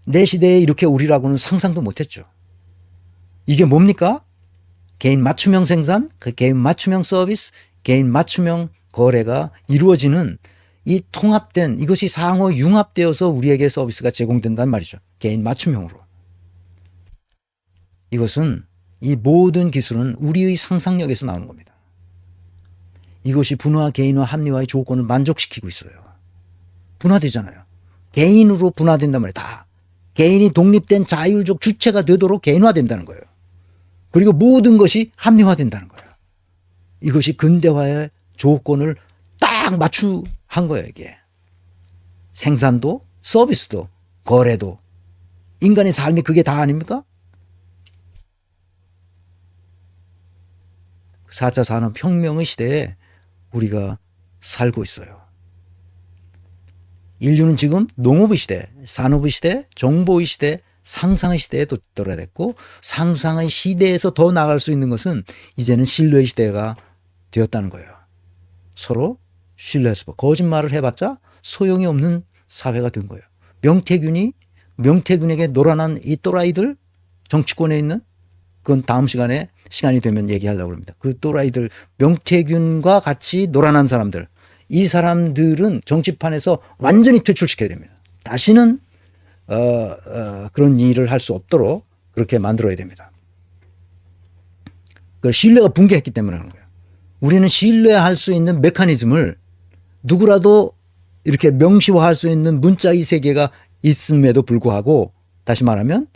내 시대에 이렇게 우리라고는 상상도 못했죠. 이게 뭡니까? 개인 맞춤형 생산, 그 개인 맞춤형 서비스, 개인 맞춤형 거래가 이루어지는 이 통합된 이것이 상호 융합되어서 우리에게 서비스가 제공된단 말이죠. 개인 맞춤형으로. 이것은 이 모든 기술은 우리의 상상력에서 나오는 겁니다. 이것이 분화, 개인화, 합리화의 조건을 만족시키고 있어요. 분화되잖아요. 개인으로 분화된단 말이에요. 다. 개인이 독립된 자율적 주체가 되도록 개인화된다는 거예요. 그리고 모든 것이 합리화된다는 거예요. 이것이 근대화의 조건을 딱 맞추한 거예요, 이게. 생산도, 서비스도, 거래도. 인간의 삶이 그게 다 아닙니까? 4차 산업혁명의 시대에 우리가 살고 있어요. 인류는 지금 농업의 시대, 산업의 시대, 정보의 시대, 상상의 시대에 도달했고 상상의 시대에서 더 나아갈 수 있는 것은 이제는 신뢰의 시대가 되었다는 거예요. 서로 신뢰해서 거짓말을 해봤자 소용이 없는 사회가 된 거예요. 명태균에게 노란한 이 또라이들 정치권에 있는 그건 다음 시간이 되면 얘기하려고 합니다. 그 또라이들 명태균과 같이 노란한 사람들 이 사람들은 정치판에서 완전히 퇴출시켜야 됩니다. 다시는 그런 일을 할 수 없도록 그렇게 만들어야 됩니다. 그 신뢰가 붕괴했기 때문에 그런 거예요. 우리는 신뢰할 수 있는 메커니즘을 누구라도 이렇게 명시화할 수 있는 문자의 세계가 있음에도 불구하고 다시 말하면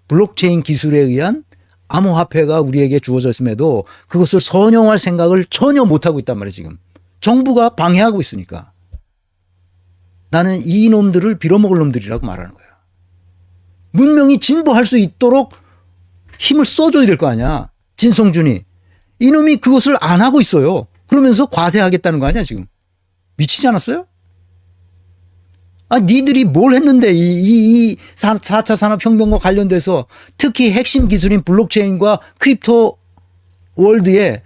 블록체인 기술에 의한 암호화폐가 우리에게 주어져 있음에도 그것을 선용할 생각을 전혀 못하고 있단 말이에요. 지금 정부가 방해하고 있으니까 나는 이 놈들을 빌어먹을 놈들이라고 말하는 거예요. 문명이 진보할 수 있도록 힘을 써줘야 될 거 아니야. 진성준이. 이놈이 그것을 안 하고 있어요. 그러면서 과세하겠다는 거 아니야 지금. 미치지 않았어요? 아, 니들이 뭘 했는데 이 4차 산업혁명과 관련돼서 특히 핵심 기술인 블록체인과 크립토 월드에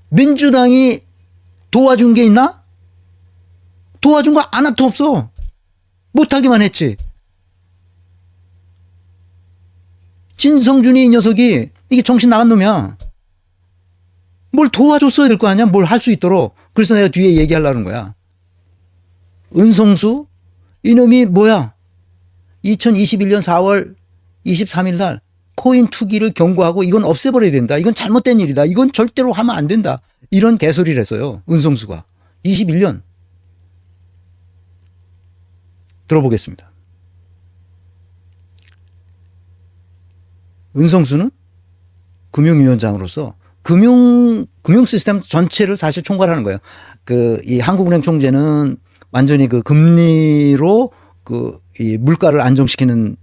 민주당이 도와준 게 있나? 도와준 거 하나도 없어. 못하기만 했지. 진성준이 이 녀석이 이게 정신 나간 놈이야. 뭘 도와줬어야 될 거 아니야? 뭘 할 수 있도록. 그래서 내가 뒤에 얘기하려는 거야. 은성수 이놈이 뭐야? 2021년 4월 23일 날 코인 투기를 경고하고 이건 없애버려야 된다. 이건 잘못된 일이다. 이건 절대로 하면 안 된다. 이런 개소리를 했어요. 은성수가. 21년. 들어보겠습니다. 은성수는 금융위원장으로서 금융 시스템 전체를 사실 총괄하는 거예요. 이 한국은행 총재는 완전히 그 금리로 이 물가를 안정시키는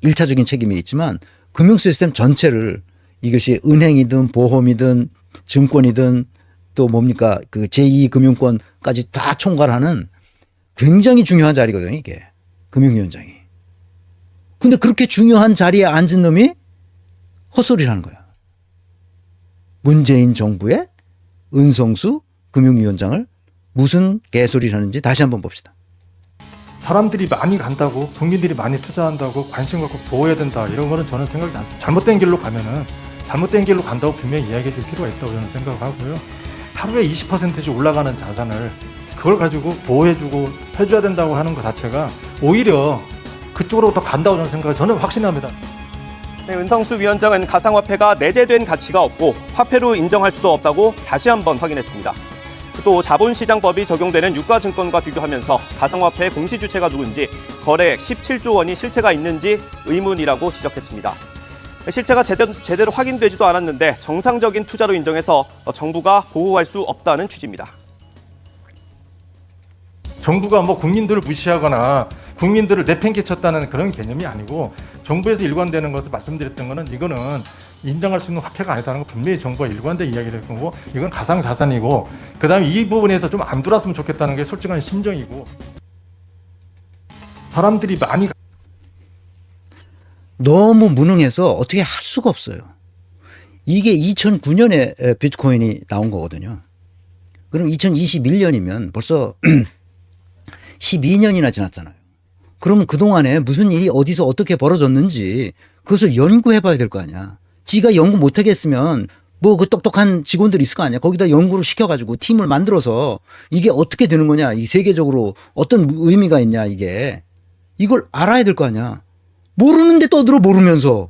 1차적인 책임이 있지만 금융 시스템 전체를 이것이 은행이든 보험이든 증권이든 또 뭡니까 그 제2금융권까지 다 총괄하는 굉장히 중요한 자리거든요, 이게. 금융위원장이. 근데 그렇게 중요한 자리에 앉은 놈이 헛소리를 하는 거야. 문재인 정부의 은성수 금융위원장을 무슨 개소리를 하는지 다시 한번 봅시다. 사람들이 많이 간다고 국민들이 많이 투자한다고 관심 갖고 보호해야 된다 이런 거는 저는 생각이 안 듭니다. 잘못된 길로 가면은 잘못된 길로 간다고 분명히 이야기해 줄 필요가 있다고 저는 생각하고요. 하루에 20%씩 올라가는 자산을 그걸 가지고 보호해주고 해줘야 된다고 하는 것 자체가 오히려 그쪽으로 더 간다고 저는 확신합니다. 네, 은성수 위원장은 가상화폐가 내재된 가치가 없고 화폐로 인정할 수도 없다고 다시 한번 확인했습니다. 또 자본시장법이 적용되는 유가증권과 비교하면서 가상화폐의 공시주체가 누군지 거래액 17조 원이 실체가 있는지 의문이라고 지적했습니다. 실체가 제대로 확인되지도 않았는데 정상적인 투자로 인정해서 정부가 보호할 수 없다는 취지입니다. 정부가 뭐 국민들을 무시하거나 국민들을 내팽개쳤다는 그런 개념이 아니고 정부에서 일관되는 것을 말씀드렸던 거는 이거는 인정할 수 있는 화폐가 아니다는 거 분명히 정부가 일관되게 이야기를 했고 이건 가상자산이고 그다음에 이 부분에서 좀 안 돌았으면 좋겠다는 게 솔직한 심정이고 사람들이 많이 너무 무능해서 어떻게 할 수가 없어요. 이게 2009년에 비트코인이 나온 거거든요. 그럼 2021년이면 벌써 12년이나 지났잖아요. 그러면 그동안에 무슨 일이 어디서 어떻게 벌어졌는지 그것을 연구해 봐야 될 거 아니야. 지가 연구 못 하겠으면 뭐 그 똑똑한 직원들이 있을 거 아니야. 거기다 연구를 시켜가지고 팀을 만들어서 이게 어떻게 되는 거냐. 이 세계적으로 어떤 의미가 있냐 이게. 이걸 알아야 될 거 아니야. 모르는데 떠들어 모르면서.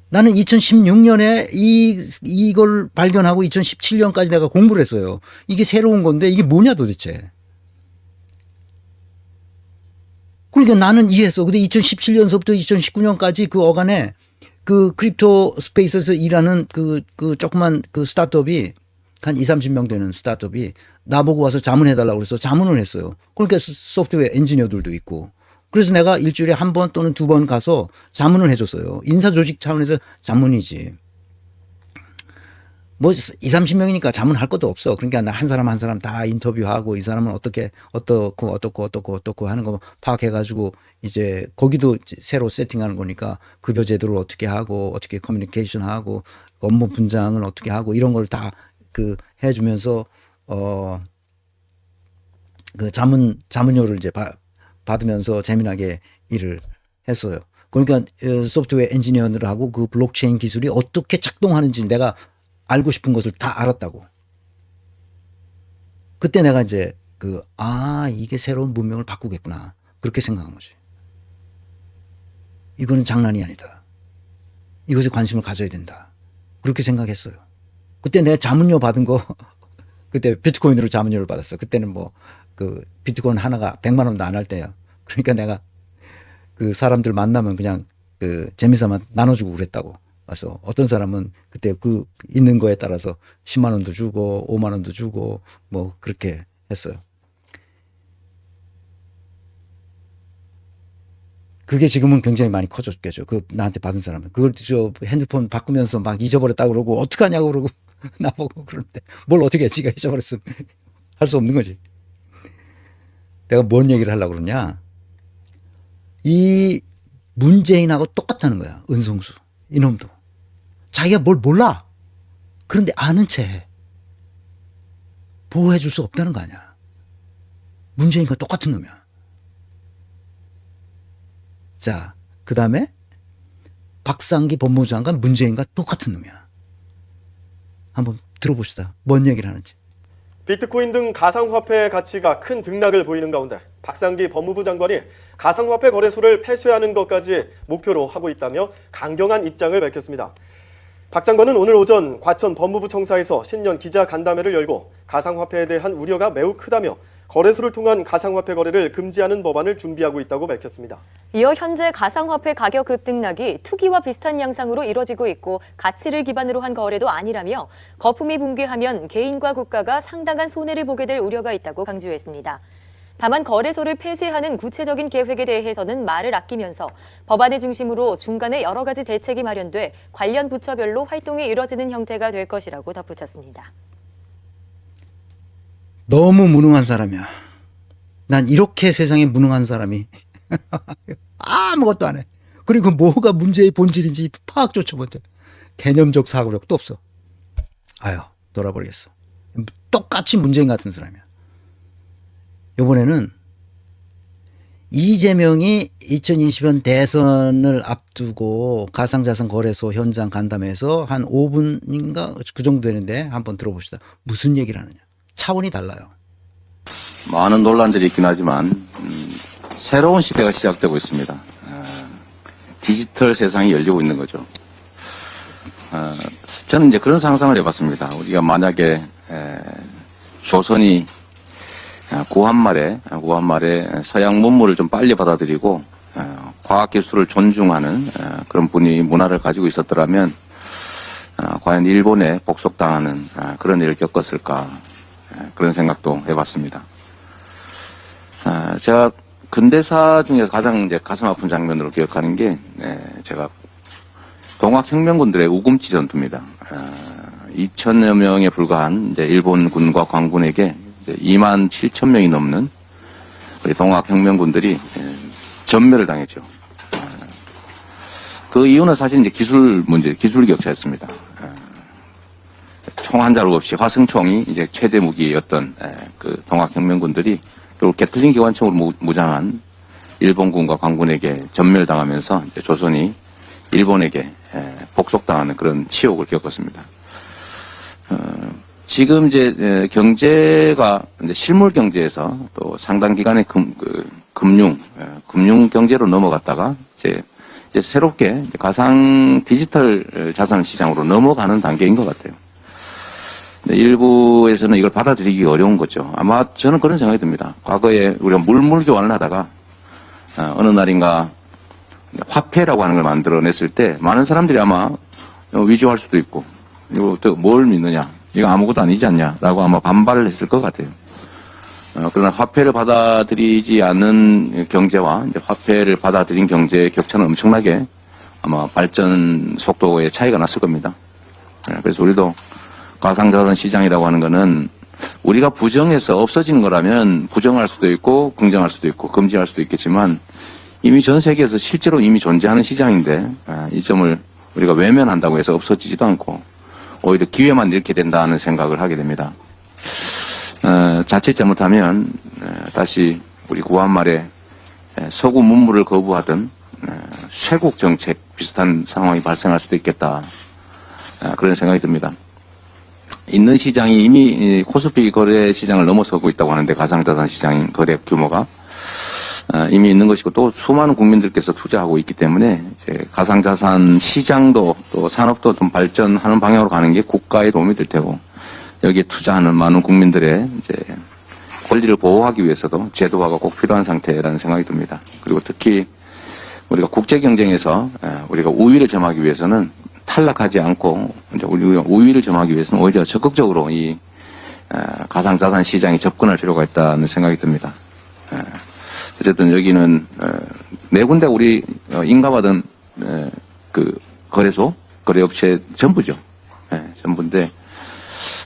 나는 2016년에 이걸 발견하고 2017년까지 내가 공부를 했어요. 이게 새로운 건데 이게 뭐냐 도대체. 그러니까 나는 이해했어. 근데 2017년서부터 2019년까지 그 어간에 그 크립토 스페이스에서 일하는 그 조그만 그 스타트업이 한 20-30명 되는 스타트업이 나보고 와서 자문해달라고 그래서 자문을 했어요. 그러니까 소프트웨어 엔지니어들도 있고. 그래서 내가 일주일에 한 번 또는 두 번 가서 자문을 해줬어요. 인사조직 차원에서 자문이지. 뭐 20-30명이니까 자문할 것도 없어. 그러니까 나 한 사람 한 사람 다 인터뷰하고 이 사람은 어떻고 하는 거 파악해가지고 이제 거기도 새로 세팅하는 거니까 급여 제도를 어떻게 하고 어떻게 커뮤니케이션 하고 업무 분장을 어떻게 하고 이런 걸 다 그 해주면서 그 자문료를 이제 받으면서 재미나게 일을 했어요. 그러니까 소프트웨어 엔지니어들하고 그 블록체인 기술이 어떻게 작동하는지 내가 알고 싶은 것을 다 알았다고. 그때 내가 이제 이게 새로운 문명을 바꾸겠구나. 그렇게 생각한 거지. 이거는 장난이 아니다. 이것에 관심을 가져야 된다. 그렇게 생각했어요. 그때 내가 자문료 받은 거, 그때 비트코인으로 자문료를 받았어. 그때는 뭐, 비트코인 하나가 100만 원도 안 할 때야. 그러니까 내가 그 사람들 만나면 그냥 재미삼아 나눠주고 그랬다고. 그래서 어떤 사람은 그때 있는 거에 따라서 10만 원도 주고 5만 원도 주고 뭐 그렇게 했어요. 그게 지금은 굉장히 많이 커졌겠죠. 나한테 받은 사람은. 그걸 핸드폰 바꾸면서 막 잊어버렸다고 그러고 어떡하냐고 그러고 나보고 그러는데 뭘 어떻게 해. 지가 잊어버렸으면 할 수 없는 거지. 내가 뭔 얘기를 하려고 그러냐. 이 문재인하고 똑같다는 거야. 은성수. 이놈도. 자기가 뭘 몰라. 그런데 아는 채 해. 보호해 줄 수 없다는 거 아니야. 문재인과 똑같은 놈이야. 자, 그 다음에 박상기 법무부 장관 문재인과 똑같은 놈이야. 한번 들어봅시다. 뭔 얘기를 하는지. 비트코인 등 가상화폐 가치가 큰 등락을 보이는 가운데 박상기 법무부 장관이 가상화폐 거래소를 폐쇄하는 것까지 목표로 하고 있다며 강경한 입장을 밝혔습니다. 박 장관은 오늘 오전 과천 법무부 청사에서 신년 기자 간담회를 열고 가상화폐에 대한 우려가 매우 크다며 거래소를 통한 가상화폐 거래를 금지하는 법안을 준비하고 있다고 밝혔습니다. 이어 현재 가상화폐 가격 급등락이 투기와 비슷한 양상으로 이뤄지고 있고 가치를 기반으로 한 거래도 아니라며 거품이 붕괴하면 개인과 국가가 상당한 손해를 보게 될 우려가 있다고 강조했습니다. 다만 거래소를 폐쇄하는 구체적인 계획에 대해서는 말을 아끼면서 법안을 중심으로 중간에 여러 가지 대책이 마련돼 관련 부처별로 활동이 이뤄지는 형태가 될 것이라고 덧붙였습니다. 너무 무능한 사람이야. 난 이렇게 세상에 무능한 사람이 아무것도 안 해. 그리고 뭐가 문제의 본질인지 파악조차 못해. 개념적 사고력도 없어. 아유, 돌아버리겠어. 똑같이 문재인 같은 사람이야. 이번에는 이재명이 2020년 대선을 앞두고 가상자산 거래소 현장 간담회에서 한 5분인가 그 정도 되는데 한번 들어봅시다. 무슨 얘기를 하느냐. 차원이 달라요. 많은 논란들이 있긴 하지만 새로운 시대가 시작되고 있습니다. 디지털 세상이 열리고 있는 거죠. 저는 이제 그런 상상을 해봤습니다. 우리가 만약에 조선이 구한말에 서양 문물을 좀 빨리 받아들이고 과학기술을 존중하는 그런 분위 문화를 가지고 있었더라면 과연 일본에 복속당하는 그런 일을 겪었을까 그런 생각도 해봤습니다. 제가 근대사 중에서 가장 이제 가슴 아픈 장면으로 기억하는 게 제가 동학혁명군들의 우금치 전투입니다. 2천여 명에 불과한 이제 일본군과 광군에게 2만 7천 명이 넘는 우리 동학혁명군들이 전멸을 당했죠. 그 이유는 사실 이제 기술 문제, 기술 격차였습니다. 총 한 자루 없이 화승총이 이제 최대 무기였던 그 동학혁명군들이 결국 게틀링 기관총으로 무장한 일본군과 관군에게 전멸당하면서 이제 조선이 일본에게 복속당하는 그런 치욕을 겪었습니다. 지금 이제 경제가 이제 실물 경제에서 또 상당 기간의 금융 경제로 넘어갔다가 이제 새롭게 가상 디지털 자산 시장으로 넘어가는 단계인 것 같아요. 일부에서는 이걸 받아들이기 어려운 거죠. 아마 저는 그런 생각이 듭니다. 과거에 우리가 물물 교환을 하다가 어느 날인가 화폐라고 하는 걸 만들어냈을 때 많은 사람들이 아마 위조할 수도 있고 이거 뭘 믿느냐 이거 아무것도 아니지 않냐라고 아마 반발을 했을 것 같아요. 그러나 화폐를 받아들이지 않는 경제와 이제 화폐를 받아들인 경제의 격차는 엄청나게 아마 발전 속도의 차이가 났을 겁니다. 그래서 우리도 가상자산 시장이라고 하는 거는 우리가 부정해서 없어지는 거라면 부정할 수도 있고 긍정할 수도 있고 금지할 수도 있겠지만 이미 전 세계에서 실제로 이미 존재하는 시장인데 이 점을 우리가 외면한다고 해서 없어지지도 않고 오히려 기회만 잃게 된다는 생각을 하게 됩니다. 자칫 잘못하면 다시 우리 구한말에 서구 문물을 거부하던 쇄국 정책 비슷한 상황이 발생할 수도 있겠다. 그런 생각이 듭니다. 있는 시장이 이미 코스피 거래 시장을 넘어서고 있다고 하는데 가상자산 시장 거래 규모가 이미 있는 것이고 또 수많은 국민들께서 투자하고 있기 때문에 이제 가상자산 시장도 또 산업도 좀 발전하는 방향으로 가는 게 국가에 도움이 될 테고 여기에 투자하는 많은 국민들의 이제 권리를 보호하기 위해서도 제도화가 꼭 필요한 상태라는 생각이 듭니다. 그리고 특히 우리가 국제 경쟁에서 우리가 우위를 점하기 위해서는 탈락하지 않고 이제 우리가 우위를 점하기 위해서는 오히려 적극적으로 이 가상자산 시장에 접근할 필요가 있다는 생각이 듭니다. 어쨌든 여기는 네 군데 우리 인가받은 그 거래소, 거래업체 전부죠. 전부인데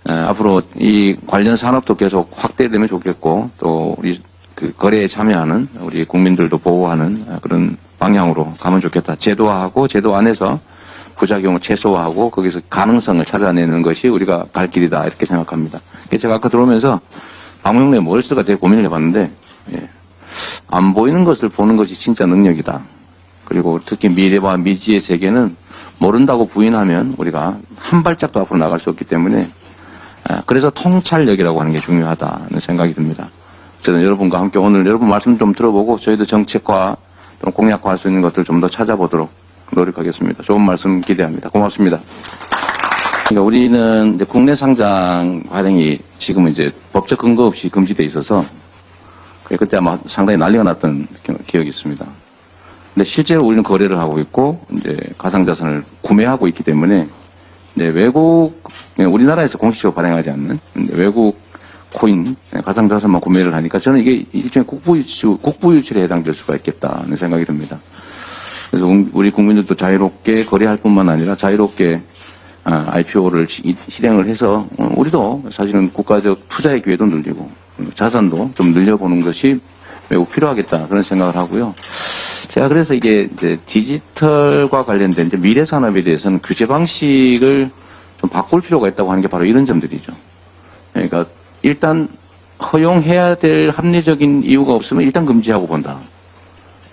앞으로 이 관련 산업도 계속 확대되면 좋겠고 또 우리 그 거래에 참여하는 우리 국민들도 보호하는 그런 방향으로 가면 좋겠다. 제도화하고 제도 안에서 부작용을 최소화하고 거기서 가능성을 찾아내는 것이 우리가 갈 길이다 이렇게 생각합니다. 제가 아까 들어오면서 방명록에 뭘 쓸까 되게 고민을 해봤는데 안 보이는 것을 보는 것이 진짜 능력이다. 그리고 특히 미래와 미지의 세계는 모른다고 부인하면 우리가 한 발짝도 앞으로 나갈 수 없기 때문에 그래서 통찰력이라고 하는 게 중요하다는 생각이 듭니다. 저는 여러분과 함께 오늘 여러분 말씀 좀 들어보고 저희도 정책화 또는 공약화할 수 있는 것들 좀 더 찾아보도록 노력하겠습니다. 좋은 말씀 기대합니다. 고맙습니다. 그러니까 우리는 이제 국내 상장 발행이 지금은 이제 법적 근거 없이 금지돼 있어서 그때 아마 상당히 난리가 났던 기억이 있습니다. 근데 실제로 우리는 거래를 하고 있고 이제 가상자산을 구매하고 있기 때문에 이제 외국 우리나라에서 공식적으로 발행하지 않는 외국 코인 가상자산만 구매를 하니까 저는 이게 일종의 국부 유출에 해당될 수가 있겠다는 생각이 듭니다. 그래서 우리 국민들도 자유롭게 거래할 뿐만 아니라 자유롭게 IPO를 실행을 해서 우리도 사실은 국가적 투자의 기회도 늘리고 자산도 좀 늘려보는 것이 매우 필요하겠다 그런 생각을 하고요. 제가 그래서 이게 이제 디지털과 관련된 이제 미래 산업에 대해서는 규제 방식을 좀 바꿀 필요가 있다고 하는 게 바로 이런 점들이죠. 그러니까 일단 허용해야 될 합리적인 이유가 없으면 일단 금지하고 본다.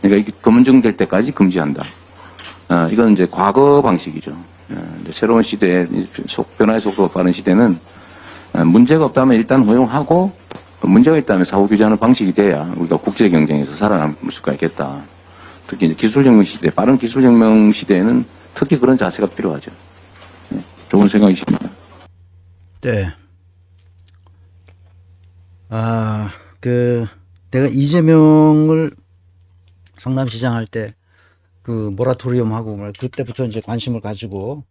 그러니까 이게 검증될 때까지 금지한다. 이건 이제 과거 방식이죠. 새로운 시대에 변화의 속도가 빠른 시대는 문제가 없다면 일단 허용하고 문제가 있다면 사후 규제하는 방식이 돼야 우리가 국제 경쟁에서 살아남을 수가 있겠다. 특히 이제 기술혁명 시대, 빠른 기술혁명 시대에는 특히 그런 자세가 필요하죠. 좋은 생각이십니다. 네. 내가 이재명을 성남시장 할 때 그 모라토리움 하고 그때부터 이제 관심을 가지고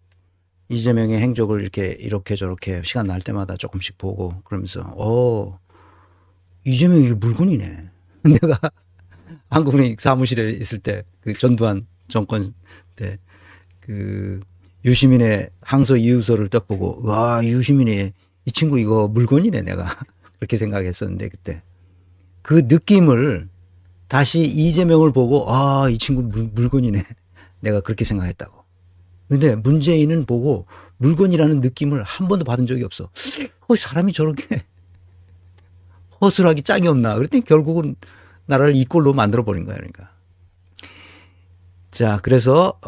이재명의 행적을 이렇게 저렇게 시간 날 때마다 조금씩 보고 그러면서 이재명이 물건이네. 내가 한국은행 사무실에 있을 때 그 전두환 정권 때 그 유시민의 항소 이유서를 딱 보고 와 유시민이 이 친구 이거 물건이네 내가 그렇게 생각했었는데 그때 그 느낌을 다시 이재명을 보고 이 친구 물건이네 내가 그렇게 생각했다고. 근데 문재인은 보고 물건이라는 느낌을 한 번도 받은 적이 없어. 사람이 저렇게 허술하기 짝이 없나. 그랬더니 결국은 나라를 이 꼴로 만들어 버린 거야. 그러니까. 자, 그래서